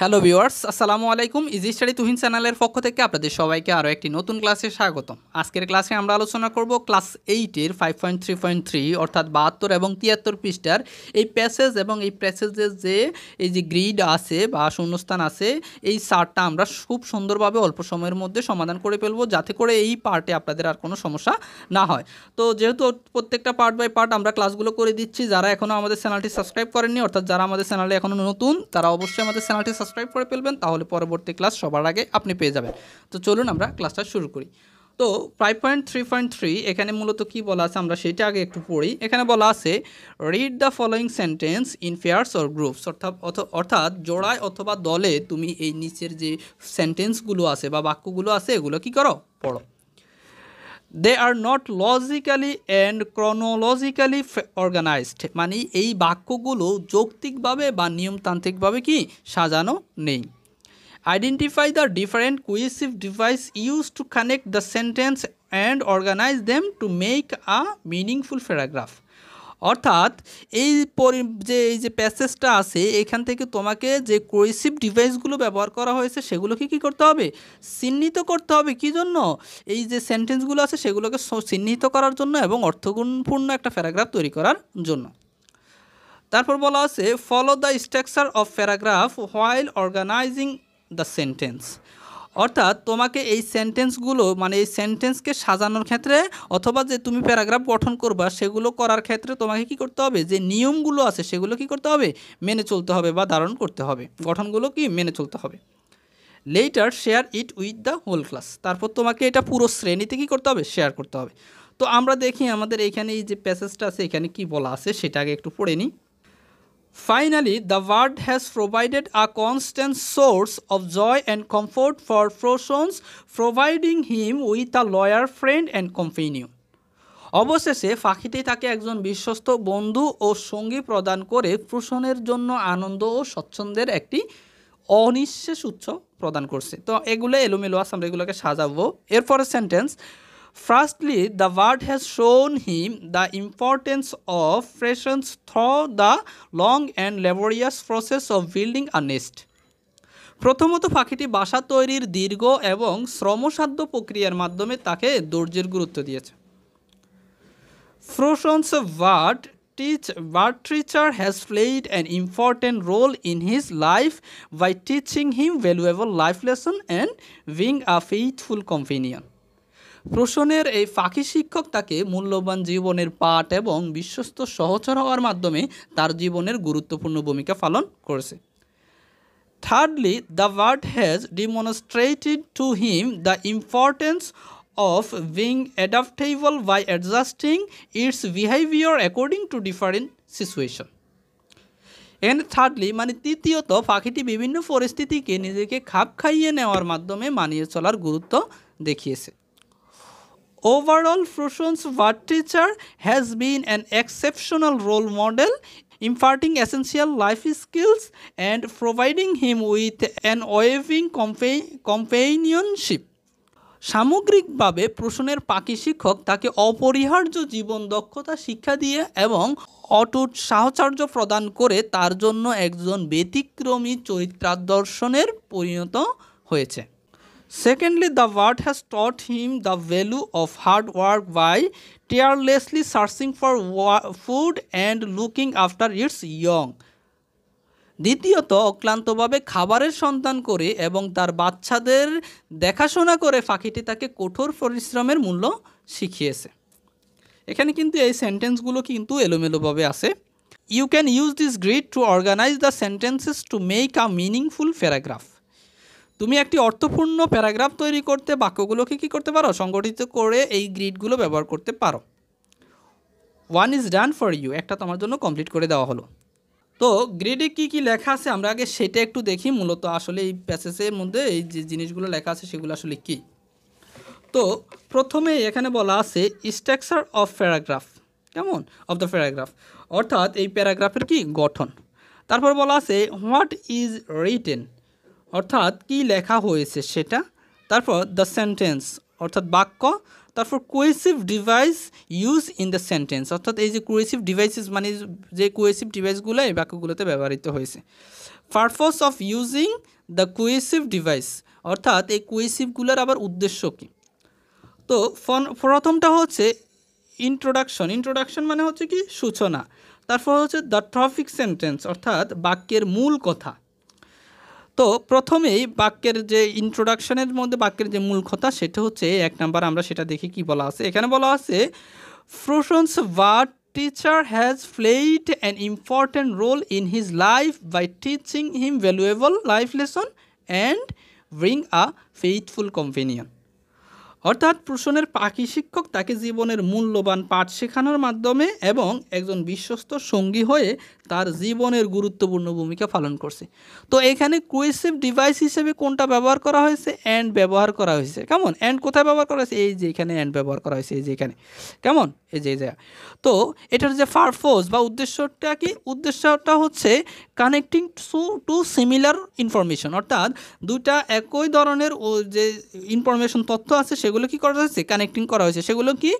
Hello viewers, আসসালামু আলাইকুম। Easy study Tuhin চ্যানেলের পক্ষ থেকে আপনাদের সবাইকে আরও একটি নতুন ক্লাসে স্বাগতম। আজকের ক্লাসে আমরা আলোচনা করব ক্লাস 8-এর 5.3.3 অর্থাৎ 72 এবং 73 পৃষ্ঠার এই প্যাসেজ এবং এই প্যাসেজের যে এই যে গ্রিড আছে বা শূন্যস্থান আছে, এই চার্টটা আমরা খুব সুন্দরভাবে অল্প সময়ের মধ্যে সমাধান করে ফেলবো, যাতে করে এই পার্টে আপনাদের আর কোনো সমস্যা না হয়। তো যেহেতু প্রত্যেকটা পার্ট বাই পার্ট আমরা ক্লাসগুলো করে দিচ্ছি, যারা এখনও আমাদের চ্যানেলটি সাবস্ক্রাইব করেননি অর্থাৎ যারা আমাদের চ্যানেলে এখনও নতুন, তারা অবশ্যই আমাদের চ্যানেলটি সাবস্ক্রাইব করে ফেলবেন, তাহলে পরবর্তী ক্লাস সবার আগে আপনি পেয়ে যাবেন। তো চলুন আমরা ক্লাসটা শুরু করি। তো 5.3.3 এখানে মূলত কি বলা আছে আমরা সেটা আগে একটু পড়ি। এখানে বলা আছে read the following sentence in pairs or groups, অর্থাৎ জোড়ায় অথবা দলে তুমি এই নিচের যে সেন্টেন্সগুলো আছে বা বাক্যগুলো আছে এগুলো কি করো, পড়ো। They are not logically and chronologically organised, মানে এই বাক্যগুলো যৌক্তিকভাবে বা নিয়মতান্ত্রিকভাবে কি সাজানো নেই। Identify the different cohesive device use to connect the sentence and organise them to make a meaningful paragraph. অর্থাৎ এই যে প্যাসেজটা আছে এখান থেকে তোমাকে যে কোহেসিভ ডিভাইসগুলো ব্যবহার করা হয়েছে সেগুলোকে কী করতে হবে, চিহ্নিত করতে হবে। কী জন্য? এই যে সেন্টেন্সগুলো আছে সেগুলোকে চিহ্নিত করার জন্য এবং অর্থপূর্ণ একটা প্যারাগ্রাফ তৈরি করার জন্য। তারপর বলা আছে follow the structure of paragraph while organising the sentence. অর্থাৎ তোমাকে এই সেন্টেন্সগুলো মানে এই সেন্টেন্সকে সাজানোর ক্ষেত্রে অথবা যে তুমি প্যারাগ্রাফ গঠন করবা সেগুলো করার ক্ষেত্রে তোমাকে কি করতে হবে, যে নিয়মগুলো আছে সেগুলো কি করতে হবে, মেনে চলতে হবে বা ধারণ করতে হবে, গঠনগুলো কি মেনে চলতে হবে। Later share it with the whole class, তারপর তোমাকে এটা পুরো শ্রেণীতে কি করতে হবে, শেয়ার করতে হবে। তো আমরা দেখি আমাদের এখানে এই যে প্যাসেজটা আছে এখানে কি বলা আছে সেটা আগে একটু পড়ে নিই। Finally, the word has provided a constant source of joy and comfort for Proshons, providing him with a loyal friend and companion. অবশেষে পাখিটি তাকে একজন বিশ্বস্ত বন্ধু ও সঙ্গী প্রদান করে প্রোশনের জন্য আনন্দ ও স্বচ্ছন্দের একটি অনিঃশেষ উৎস প্রদান করছে। তো এগুলো এলোমেলো আছে, আমরা এগুলোকে সাজাবো। এরপরে sentence, Firstly, the word has shown him the importance of patience through the long and laborious process of building a nest. প্রথমত পাখিটি বাসা তৈরির দীর্ঘ এবং শ্রমসাধ্য প্রক্রিয়ার মাধ্যমে তাকে ধৈর্যের গুরুত্ব দিয়েছে। Proshons bird teacher has played an important role in his life by teaching him valuable life lessons and being a faithful companion. প্রোশনের এই পাখি শিক্ষক তাকে মূল্যবান জীবনের পাঠ এবং বিশ্বস্ত সহচর হওয়ার মাধ্যমে তার জীবনের গুরুত্বপূর্ণ ভূমিকা পালন করেছে। Thirdly, the bird has demonstrated to him the importance of being adaptable by adjusting its behaviour according to different situation. এখানে থার্ডলি মানে তৃতীয়ত, পাখিটি বিভিন্ন পরিস্থিতিকে নিজেকে খাপ খাইয়ে নেওয়ার মাধ্যমে মানিয়ে চলার গুরুত্ব দেখিয়েছে। Overall, Proshons bird teacher has been an exceptional role model, imparting essential life skills and providing him with an unwavering companionship. সামগ্রিকভাবে প্রোশনের পাখি শিক্ষক তাকে অপরিহার্য জীবন দক্ষতা শিক্ষা দিয়ে এবং অটুট সাহচর্য প্রদান করে তার জন্য একজন ব্যতিক্রমী চরিত্রাদর্শনের পরিণত হয়েছে। Secondly, the bird has taught him the value of hard work by tirelessly searching for food and looking after its young. দ্বিতীয়ত, অক্লান্তভাবে খাবারের সন্ধান করে এবং তার বাচ্চাদের দেখাশোনা করে পাখিটি তাকে কঠোর পরিশ্রমের মূল্য শিখিয়েছে। এখানে কিন্তু এই সেন্টেন্সগুলো কিন্তু এলোমেলোভাবে আছে। You can use this grid to organise the sentences to make a meaningful paragraph. তুমি একটি অর্থপূর্ণ প্যারাগ্রাফ তৈরি করতে বাক্যগুলোকে কী করতে পারো, সংগঠিত করে এই গ্রিডগুলো ব্যবহার করতে পারো। One is done for you, একটা তোমার জন্য কমপ্লিট করে দেওয়া হলো। তো গ্রিডে কি কি লেখা আছে আমরা আগে সেটা একটু দেখি। মূলত আসলে এই প্যাসেজের মধ্যে এই যে জিনিসগুলো লেখা আছে সেগুলো আসলে কি। তো প্রথমে এখানে বলা আছে স্ট্রাকচার অফ প্যারাগ্রাফ, কেমন, অফ দ্য প্যারাগ্রাফ, অর্থাৎ এই প্যারাগ্রাফের কি গঠন। তারপর বলা আছে হোয়াট ইজ রিটেন, অর্থাৎ কি লেখা হয়েছে সেটা। তারপর দ্য সেন্টেন্স, অর্থাৎ বাক্য। তারপর cohesive device use in the sentence, অর্থাৎ এই যে কোহেসিভ ডিভাইসেস মানে যে কোহেসিভ ডিভাইসগুলো এই বাক্যগুলোতে ব্যবহৃত হয়েছে। Purpose of using the cohesive device, অর্থাৎ এই কোয়েসিভগুলোর আবার উদ্দেশ্য কী। তো প্রথমটা হচ্ছে ইন্ট্রোডাকশন মানে হচ্ছে কি সূচনা, তারপর হচ্ছে দ্য টপিক সেন্টেন্স অর্থাৎ বাক্যের মূল কথা। তো প্রথমেই বাক্যের যে ইন্ট্রোডাকশনের মধ্যে বাক্যের যে মূল কথা সেটা হচ্ছে 1 নাম্বার, আমরা সেটা দেখি কি বলা আছে। এখানে বলা আছে Fruition's what teacher has played an important role in his life by teaching him valuable life lesson and bring a faithful companion। অর্থাৎ প্রশ্নের পাখি শিক্ষক তাকে জীবনের মূল্যবান পাঠ শেখানোর মাধ্যমে এবং একজন বিশ্বস্ত সঙ্গী হয়ে তার জীবনের গুরুত্বপূর্ণ ভূমিকা পালন করছে। তো এখানে কোয়েসিভ ডিভাইস হিসেবে কোনটা ব্যবহার করা হয়েছে? অ্যান্ড ব্যবহার করা হয়েছে। কেমন? অ্যান্ড কোথায় ব্যবহার করা হয়েছে? এই যে এখানে অ্যান্ড ব্যবহার করা হয়েছে, এই যে এখানে। কেমন? এই যে জায়গা। তো এটার যে পারপোজ বা উদ্দেশ্যটা কি? উদ্দেশ্যটা হচ্ছে কানেক্টিং টু সিমিলার ইনফরমেশন, অর্থাৎ দুটা একই ধরনের যে ইনফরমেশন তথ্য আছে সেগুলো কি করা হয়েছে? কানেক্টিং করা হয়েছে। সেগুলো কি?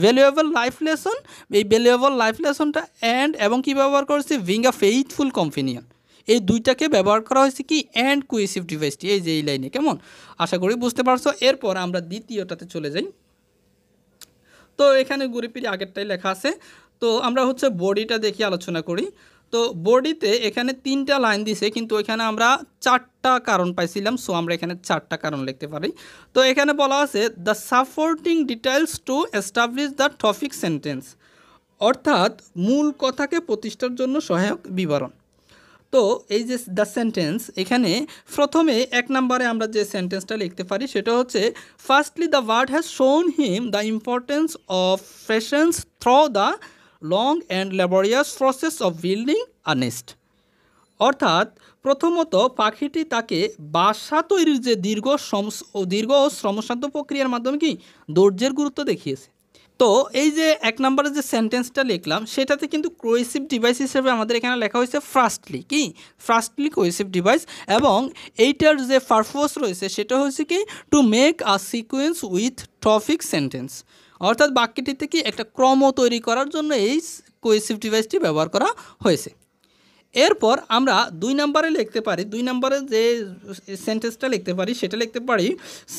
Valuable life lesson. এই ভ্যালুয়েবল লাইফ লেসনটা অ্যান্ড এবং কি ব্যবহার করা হয়েছে? Being a faithful companion. এই দুইটাকে ব্যবহার করা হয়েছে কি? অ্যান্ড কোয়েসিভ ডিভাইসটি, এই যে এই লাইনে। কেমন? আশা করি বুঝতে পারছো। এরপর আমরা দ্বিতীয়টাতে চলে যাই। তো এখানে ঘুরে ফিরে আগেরটাই লেখা আছে। তো আমরা হচ্ছে বডিটা দেখি আলোচনা করি। তো বডিতে এখানে 3টা লাইন দিছে, কিন্তু এখানে আমরা 4টা কারণ পাইছিলাম। সো আমরা এখানে 4টা কারণ লিখতে পারি। তো এখানে বলা আছে the supporting details to establish the topic sentence, অর্থাৎ মূল কথাকে প্রতিষ্ঠার জন্য সহায়ক বিবরণ। তো এই যে দ্য সেন্টেন্স, এখানে প্রথমে 1 নম্বরে আমরা যে সেন্টেন্সটা লিখতে পারি সেটা হচ্ছে firstly the word has shown him the importance of patience through the long and laborious process of building a nest. অর্থাৎ প্রথমত পাখিটি তাকে বাসা তৈরির যে দীর্ঘ ও শ্রমসাধ্য প্রক্রিয়ার মাধ্যমে কি ধৈর্যের গুরুত্ব দেখিয়েছে। তো এই যে 1 নম্বরে যে সেন্টেন্সটা লিখলাম সেটাতে কিন্তু কোয়েসিভ ডিভাইস হিসেবে আমাদের এখানে লেখা হয়েছে ফার্স্টলি, কি ফার্স্টলি কোয়েসিভ ডিভাইস, এবং এইটার যে পারপোজ রয়েছে সেটা হচ্ছে কি two make a sequence with topic sentence, অর্থাৎ বাক্যটিতে কি একটা ক্রম তৈরি করার জন্য এই কোয়েসিভ ডিভাইসটি ব্যবহার করা হয়েছে। এরপর আমরা 2 নম্বরে লিখতে পারি, 2 নম্বরে যে সেন্টেন্সটা লিখতে পারি সেটা লিখতে পারি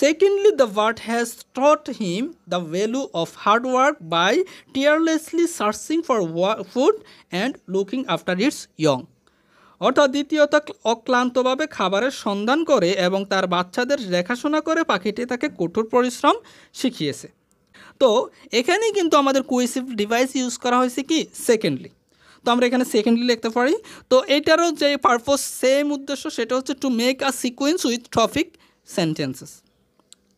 secondly the word has taught him the value of hard work by tirelessly searching for food and looking after its young. অর্থাৎ দ্বিতীয়ত অক্লান্তভাবে খাবারের সন্ধান করে এবং তার বাচ্চাদের দেখাশোনা করে পাখিটি তাকে কঠোর পরিশ্রম শিখিয়েছে। তো এখানেই কিন্তু আমাদের কোয়েসিভ ডিভাইস ইউজ করা হয়েছে কি সেকেন্ডলি। তো আমরা এখানে সেকেন্ডলি লিখতে পারি। তো এটারও যে পারপোজ সেম উদ্দেশ্য, সেটা হচ্ছে to make a sequence with topic sentences,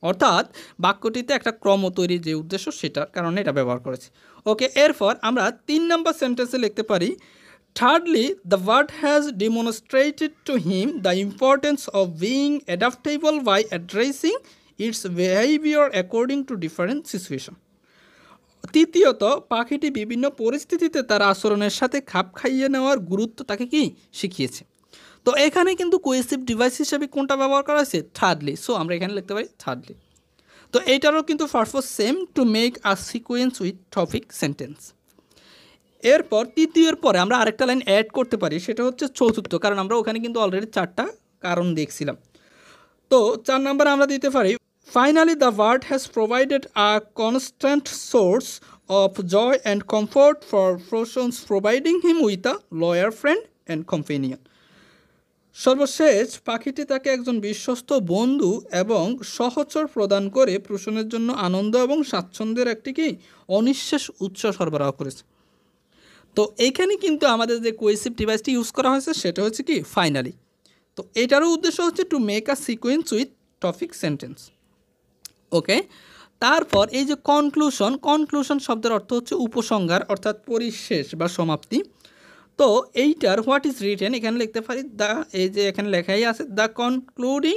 অর্থাৎ বাক্যটিতে একটা ক্রম তৈরির যে উদ্দেশ্য সেটার কারণে এটা ব্যবহার করেছে। ওকে, এরপর আমরা 3 নম্বর সেন্টেন্সে লিখতে পারি thirdly the word has demonstrated to him the importance of being adaptable by addressing its behaviour according to different situation. তৃতীয়ত পাখিটি বিভিন্ন পরিস্থিতিতে তার আচরণের সাথে খাপ খাইয়ে নেওয়ার গুরুত্ব তাকে কি শিখিয়েছে। তো এখানে কিন্তু কোয়েসিভ ডিভাইস হিসেবে কোনটা ব্যবহার করা হয়েছে? থার্ডলি। সো আমরা এখানে লিখতে পারি থার্ডলি। তো এইটারও কিন্তু purpose same to make a sequence with topic sentence. এরপর তৃতীয়ের পরে আমরা আরেকটা লাইন অ্যাড করতে পারি, সেটা হচ্ছে চতুর্থ, কারণ আমরা ওখানে কিন্তু অলরেডি 4টা কারণ দেখছিলাম। তো 4 নম্বরে আমরা দিতে পারি finally the word has provided a constant source of joy and comfort for Fruition's, providing him with a loyal friend and companion। সর্বশেষ পাখিটি তাকে একজন বিশ্বস্ত বন্ধু এবং সহচর প্রদান করে প্রসূনের জন্য আনন্দ এবং স্বাচ্ছন্দ্যের একটি কি অনিঃশেষ উৎস সরবরাহ করেছে। তো এইখানে কিন্তু আমাদের যে কোয়েসিভ ডিভাইসটি ইউজ করা হয়েছে সেটা হচ্ছে কি ফাইনালি। তো এটারও উদ্দেশ্য হচ্ছে to make a sequence with topic sentence. Okay, তারপর এই যে কনক্লুশন শব্দের অর্থ হচ্ছে উপসংহার, অর্থাৎ পরিশেষ বা সমাপ্তি। তো এইটার হোয়াট ইজ রিটেন এখানে লিখতে পারি দ্য, এই যে এখানে লেখাই আছে দ্য কনক্লুডিং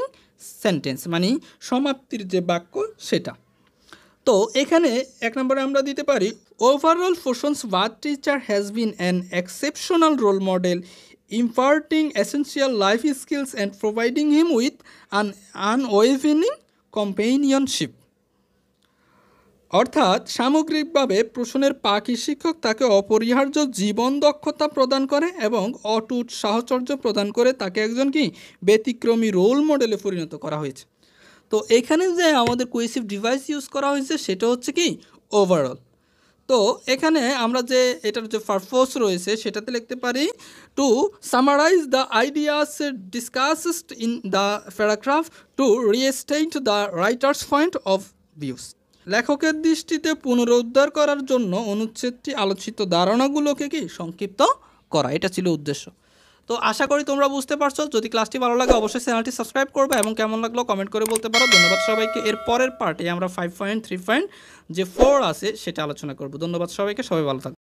সেন্টেন্স, মানে সমাপ্তির যে বাক্য সেটা। তো এখানে 1 নম্বরে আমরা দিতে পারি overall Fruition's what teacher has been an exceptional role model, imparting essential life skills and providing him with an unwavering companionship। অর্থাৎ সামগ্রিকভাবে প্রশ্নের পাখি শিক্ষক তাকে অপরিহার্য জীবন দক্ষতা প্রদান করে এবং অটুট সাহচর্য প্রদান করে তাকে একজন কি ব্যতিক্রমী রোল মডেলে পরিণত করা হয়েছে। তো এখানে যে আমাদের কোহেসিভ ডিভাইস ইউজ করা হয়েছে সেটা হচ্ছে কি ওভারঅল। তো এখানে আমরা যে এটার যে পারপোজ রয়েছে সেটাতে লিখতে পারি to summarise the ideas discussed in the paragraph to restate the writer's point of views. লেখকের দৃষ্টিতে পুনরুদ্ধার করার জন্য অনুচ্ছেদটি আলোচিত ধারণাগুলোকে কি সংক্ষিপ্ত করা, এটা ছিল উদ্দেশ্য। তো আশা করি তোমরা বুঝতে পারছো। যদি ক্লাসটি ভালো লাগে অবশ্যই চ্যানেলটি সাবস্ক্রাইব করবে এবং কেমন লাগলো কমেন্ট করে বলতে পারো। ধন্যবাদ সবাইকে। এর পরের পার্টে আমরা 5.3.4 আছে সেটা আলোচনা করব। ধন্যবাদ সবাইকে, সবাই ভালো থাকবে।